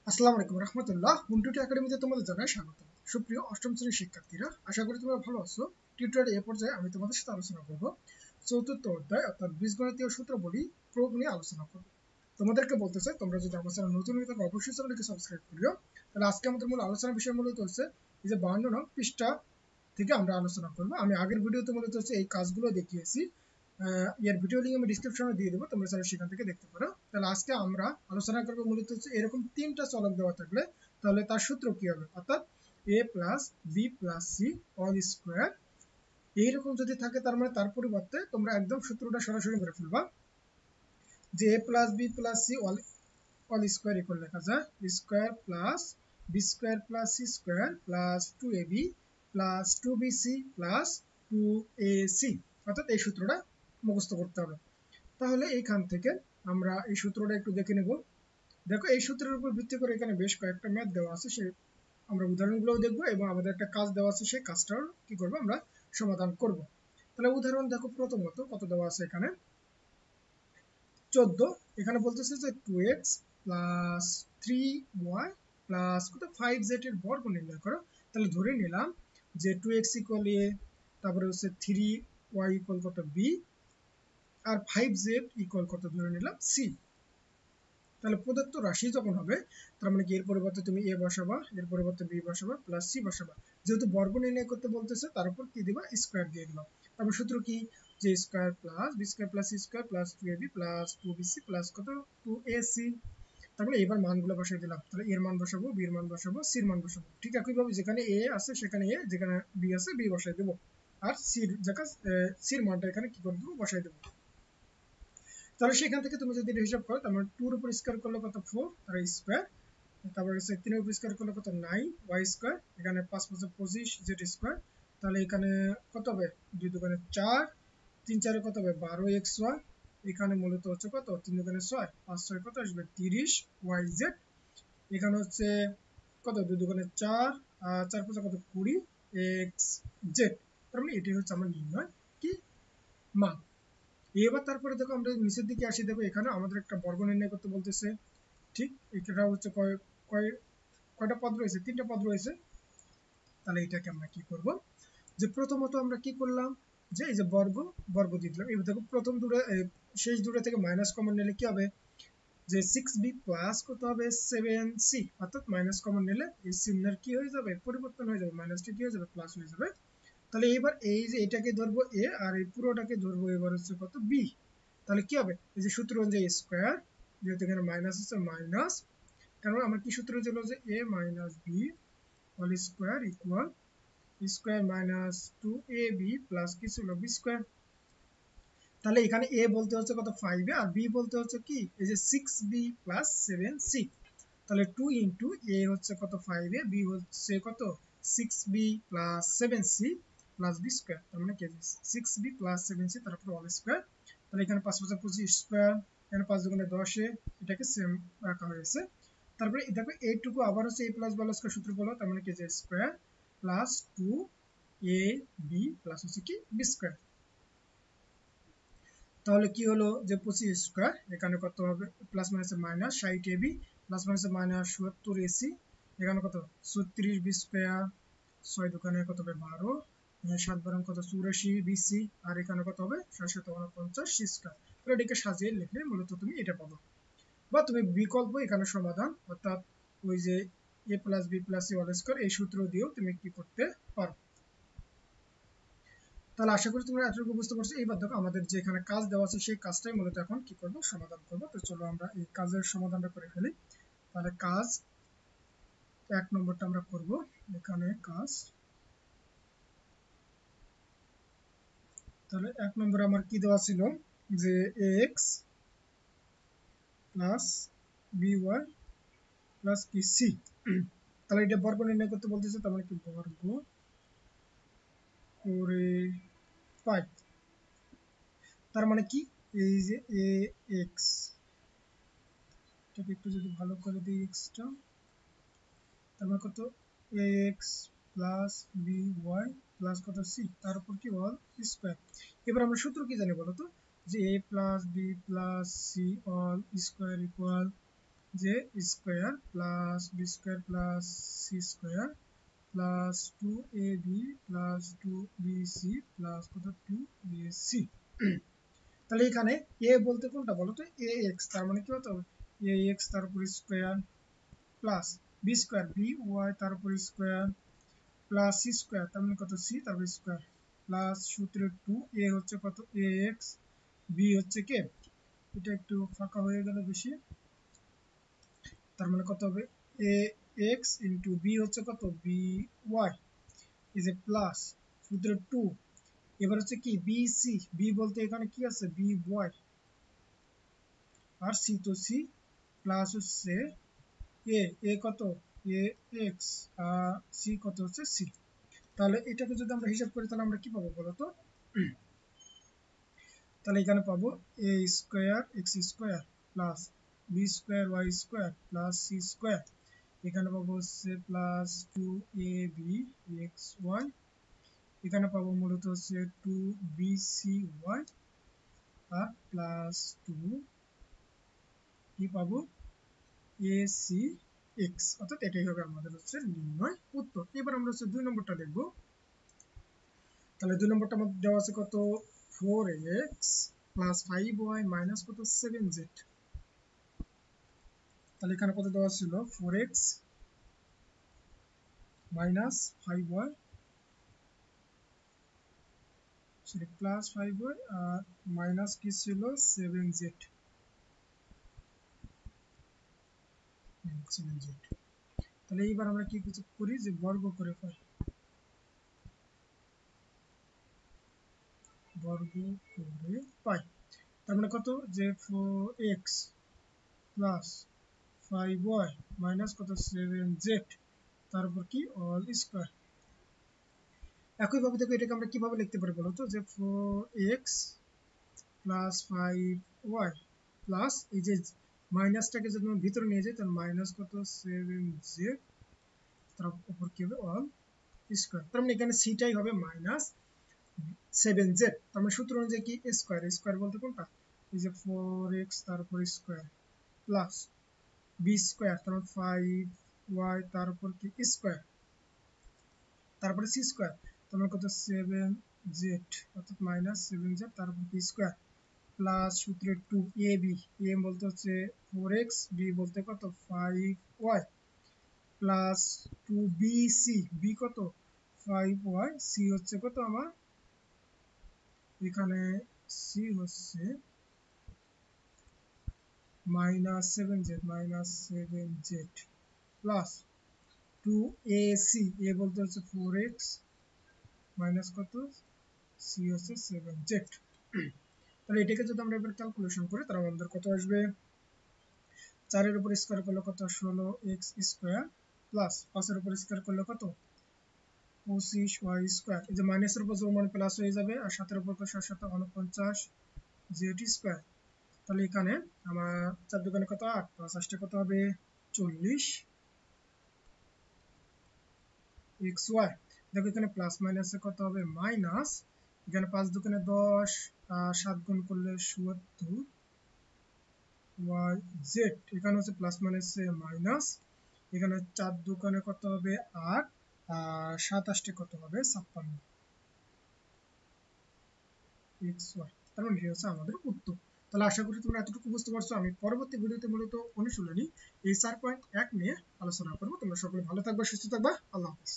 আসসালামু আলাইকুম রহমতুল্লাহ। বুন্টুটি একাডেমিতে তোমাদের জানাই স্বাগত। সুপ্রিয় অষ্টম শ্রেণীর শিক্ষার্থীরা, আশা করি তোমরা ভালো আছো। টিউটোরিয়াল এ পর্যায়ে আমি তোমাদের সাথে আলোচনা করব চতুর্থ অধ্যায় অর্থাৎ বীজগণিতীয় সূত্রাবলী প্রয়োগ নিয়ে আলোচনা করব। তোমাদেরকে বলতে চাই, তোমরা যদি আমার চ্যানেল নতুন হয়ে থাকো অবশ্যই চ্যানেলটিকে সাবস্ক্রাইব করিও। তাহলে আজকে আমাদের মূল আলোচনার বিষয় মূলত হচ্ছে এই যে 52 নং পৃষ্ঠা থেকে আমরা আলোচনা করব। আমি আগের ভিডিওতে মূলত হচ্ছে এই কাজগুলো দেখিয়েছি। এর ভিডিও লিঙ্ক আমি ডিসক্রিপশনে দিয়ে দেবো, তোমরা চাইলে সেখান থেকে দেখতে পারো। তাহলে আজকে আমরা আলোচনা করবো মূলত হচ্ছে এরকম তিনটা চলক দেওয়া থাকলে তাহলে তার সূত্র কি হবে, অর্থাৎ a plus b plus c all square এইরকম যদি থাকে, তার মানে তার পরিবর্তে তোমরা একদম সূত্রটা সরাসরি করে ফেলবা যে a plus b plus c all square equal লেখা যায় square plus b square plus c square plus 2ab plus 2bc plus 2ac, অর্থাৎ এই সূত্রটা মুখস্থ করতে হবে। তাহলে এইখান থেকে আমরা এই সূত্রটা একটু দেখে নেব। দেখো, এই সূত্রের উপর ভিত্তি করে এখানে বেশ কয়েকটা ম্যাথ দেওয়া আছে, সে আমরা উদাহরণগুলোও দেখবো এবং আমাদের একটা কাজ দেওয়া আছে, সেই কাজটাও কি করবো আমরা সমাধান করব। তাহলে উদাহরণ দেখো, প্রথমত কত দেওয়া আছে এখানে 14। এখানে বলতেছে যে 2x প্লাস 3y প্লাস কত 5z এর বর্গ নির্ণয় করো। তাহলে ধরে নিলাম যে 2x ইকুয়াল a, তারপরে হচ্ছে 3y ইকুয়াল কত b, আর 5z ইকুয়াল কত ধরে নিলাম c। তাহলে প্রদত্ত রাশি যখন হবে, তার মানে কি এর পরিবর্তে তুমি a বসাবা, এর পরিবর্তে b বসাবা, প্লাস c বসাবা। যেহেতু বর্গ নির্ণয় করতে বলতেছে, তার উপর কি দিবা, স্কয়ার দিয়ে দিবা। তারপর সূত্র কি, যে square plus B square plus C square plus 2ab plus 2bc plus কত 2ac। তারপরে এবার মানগুলো বসাই দিলাম। তাহলে এর মান বসাবো, বি এর মান বসাবো, সি এর মান বসাবো। ঠিক একইভাবে যেখানে a আছে সেখানে a, যেখানে b আছে b বসাই দেবো, আর সির জায়গা সির মানটা এখানে কি করে দেবো, বসাই দেবো। তাহলে সেখান থেকে তুমি যদি হিসাব করো, তার মানে 2 এর উপর স্কয়ার করলে কত 4 আর স্কয়ার, তারপর হচ্ছে 3 এর উপর স্কয়ার করলে কত 9 y স্কয়ার, এখানে 5 5 25 z স্কয়ার। তাহলে এখানে কত হবে, 2 দুগুণে 4, 3 4 কত হবে 12 xy, এখানে মূলত হচ্ছে কত 3 দুগুণে 6, 5 6 কত আসবে 30 yz। এখানে হচ্ছে কত 2 দুগুণে 4 আর 4 5 কত 20 xz। তার মানে এটাই হচ্ছে আমার নির্ণয় কি মান। এবার তারপরে দেখো আমরা নিচের দিকে আসি, দেখো এখানে আমাদের একটা বর্গ নির্ণয় করতে বলতেছে। ঠিক, এটা হচ্ছে কয়টা পদ রয়েছে, 3টা পদ রয়েছে। তাহলে এটাকে আমরা কি করব, যে প্রথমত আমরা কি করলাম, যে এই যে বর্গ দিয়ে দিলাম। এবার দেখো প্রথম দূরে শেষ দূরে থেকে মাইনাস কমন নিলে কি হবে, যে 6b প্লাস কত হবে 7c, অর্থাৎ মাইনাস কমন নিলে এই চিহ্নের কি হয়ে যাবে, পরিবর্তন হয়ে যাবে, মাইনাসটা কি হয়ে যাবে, প্লাস হয়ে যাবে। তাহলে এবার এই যে এটাকে ধরবো a আর এই পুরোটাকে ধরবো এবার হচ্ছে কত b। তাহলে কি হবে, এই যে সূত্র অনুযায়ী স্কয়ার, যেহেতু এখানে মাইনাস আছে মাইনাস, কারণ আমার কি সূত্র ছিল যে a minus b whole square equal square minus 2ab plus কি ছিল b স্কয়ার। তাহলে এখানে a বলতে হচ্ছে কত 5 আর b বলতে হচ্ছে কি এই যে 6b প্লাস 7c। তাহলে 2 ইনটু a হচ্ছে কত 5 b হচ্ছে কত 6b plus 7c plus b square. তার মানে কি 6b প্লাস 7c তারপর অল স্কয়ার। তাহলে এখানে 5 5 25 স্কয়ার, এখানে 5 দুগুণে 10 এ, এটাকে সেম রাখা হয়েছে। তারপরে দেখো এইটুকু আবার হচ্ছে a প্লাস বল স্কয়ার সূত্র বলো, তার মানে কি যে স্কয়ার প্লাস 2ab প্লাস হচ্ছে কি b স্কয়ার। তাহলে কি হলো যে 25 স্কয়ার, এখানে কত হবে plus minus minus 60 ab plus minus minus 70 ac, এখানে কত 36 বি স্কয়ার, 6 দোকানে কত হবে 12, 7 বারং কত 84 bc, আর এখানে কত হবে 749 c স্কয়ার। তাহলে এটাকে সাজিয়ে লিখলে মূলত তুমি এটা পাবো। বা তুমি বিকল্প এখানে সমাধান, অর্থাৎ ওই যে a plus b plus c whole square এই সূত্র দিয়েও তুমি কি করতে পারো। তাহলে আশা করি তোমরা এতটুকু বুঝতে পারছো। এইবার দেখো আমাদের যে এখানে কাজ দেওয়া আছে সেই কাজটাই মূলত এখন কি করব, সমাধান করব। তো চলো আমরা এই কাজের সমাধানটা করে ফেলি। তাহলে কাজ 1 নম্বরটা আমরা করব। এখানে কাজ, তাহলে 1 নম্বরে আমার কি দেওয়া ছিল যে x প্লাস by প্লাস কি c। তাহলে এটা বর্গ নির্ণয় করতে বলতেছে, তার মানে কি বর্গ করে পাই। তার মানে কি এই যে ax, এটাকে একটু যদি ভালো করে দিই এক্সটা, তারপর কত ax প্লাস by প্লাস কত c, তার উপর কি অল স্কয়ার। এবার আমরা সূত্র কি জানি বলো তো, যে a plus b plus c all square equal যে square plus B square plus C square plus 2ab plus 2bc plus কত 2ac। তাহলে এখানে a বলতে কোনটা বলো তো ax, তার মানে কি হতে হবে ax তার উপর square plus B square by তার উপর স্কয়ার প্লাস সি স্কয়ার তার মানে কত c তার উপর স্কয়ার প্লাস সূত্রে 2 a হচ্ছে কত ax, b হচ্ছে কে, এটা একটু ফাঁকা হয়ে গেল বেশি, তার মানে কত হবে ax ইনটু b হচ্ছে কত by ইজ এ প্লাস সূত্রে 2, এবার হচ্ছে কি bc, b বলতে এখানে কি আছে by আর c তো c প্লাস হচ্ছে a কত ax আর c কত হচ্ছে c। তাহলে এটাকে যদি আমরা হিসাব করি তাহলে আমরা কি পাবো বলো তো, তাহলে এখানে পাবো a square x square plus b square y square plus c square, এখানে পাবো হচ্ছে প্লাস 2ab xy, এখানে পাবো মূলত হচ্ছে 2bcy আর প্লাস 2 কি পাবো acx, অর্থাৎ এটাই হবে আমাদের হচ্ছে নির্ণয় উত্তর। এবার আমরা হচ্ছে 2 নম্বরটা দেখব। তাহলে 2 নম্বরটা আমাদের দেওয়া আছে কত 4x প্লাস 5y মাইনাস কত 7z। তাহলে এখানে কত দেওয়া ছিল 4x minus 5y sorry plus 5y আর মাইনাস কি ছিল 7z। তাহলে এইবার আমরা কি কিছু করি যে বর্গ করে পাই, বর্গ করে পাই, তার মানে কত যে 4x প্লাস 5y মাইনাস কত 7z তারপর কি অল স্কয়ার। একইভাবে দেখো এটাকে আমরা কিভাবে লিখতে পারি বলো তো, যে 4x প্লাস 5y প্লাস এই যে মাইনাসটাকে যদি আমরা ভিতরে নিয়ে যাই তাহলে মাইনাস কত 7z তার উপর কি হবে অল স্কয়ার, তার মানে এখানে সিটাই হবে মাইনাস 7z, তার মানে সূত্র অনুযায়ী কি স্কয়ার, স্কয়ার বলতে কোনটা এই যে 4x তার উপর স্কয়ার প্লাস b স্কয়ার তার মানে 5y তার উপর কি স্কয়ার তারপরে c স্কয়ার তার মানে কত 7z অর্থাৎ মাইনাস 7z তার উপর কি স্কয়ার প্লাস সূত্রে 2ab, a বলতে হচ্ছে 4x, b বলতে কত 5y প্লাস 2bc, b কত 5y, c হচ্ছে কত আমার এখানে c হচ্ছে minus 7z plus 2ac, a বলতে হচ্ছে 4x মাইনাস কত c হচ্ছে 7z। তাহলে এটাকে যদি আমরা এবার ক্যালকুলেশন করি তাহলে আমাদের কত আসবে 4 এর উপর স্কয়ার করলে কত 16x স্কয়ার প্লাস 5 এর উপর স্কয়ার করলে কত 25y স্কয়ার, এই যে মাইনাসের উপর যোগ মানে প্লাস হয়ে যাবে আর 7 এর উপর 7 7 49z স্কয়ার। তাহলে এখানে আমার 4 দোকানে কত 8 5 8 কত হবে 40 xy। দেখো এখানে প্লাস মাইনাসে কত হবে মাইনাস, এখানে 5 দোকানে 10 আর 7 গুণ করলে 70 yz, এখানে হচ্ছে প্লাস মাইনাসে মাইনাস, এখানে 4 দোকানে কত হবে 8 আর 7 8 কত হবে 56 xy। তার মানে এটা হচ্ছে আমাদের উত্তর। তাহলে আশা করি তোমরা এতটুকু বুঝতে পারছো। আমি পরবর্তী ভিডিওতে মূলত অনুশীলনী এই 4.1 নিয়ে আলোচনা করব। তোমরা সকলে ভালো থাকবে, সুস্থ থাকবে। আল্লাহ হাফেজ।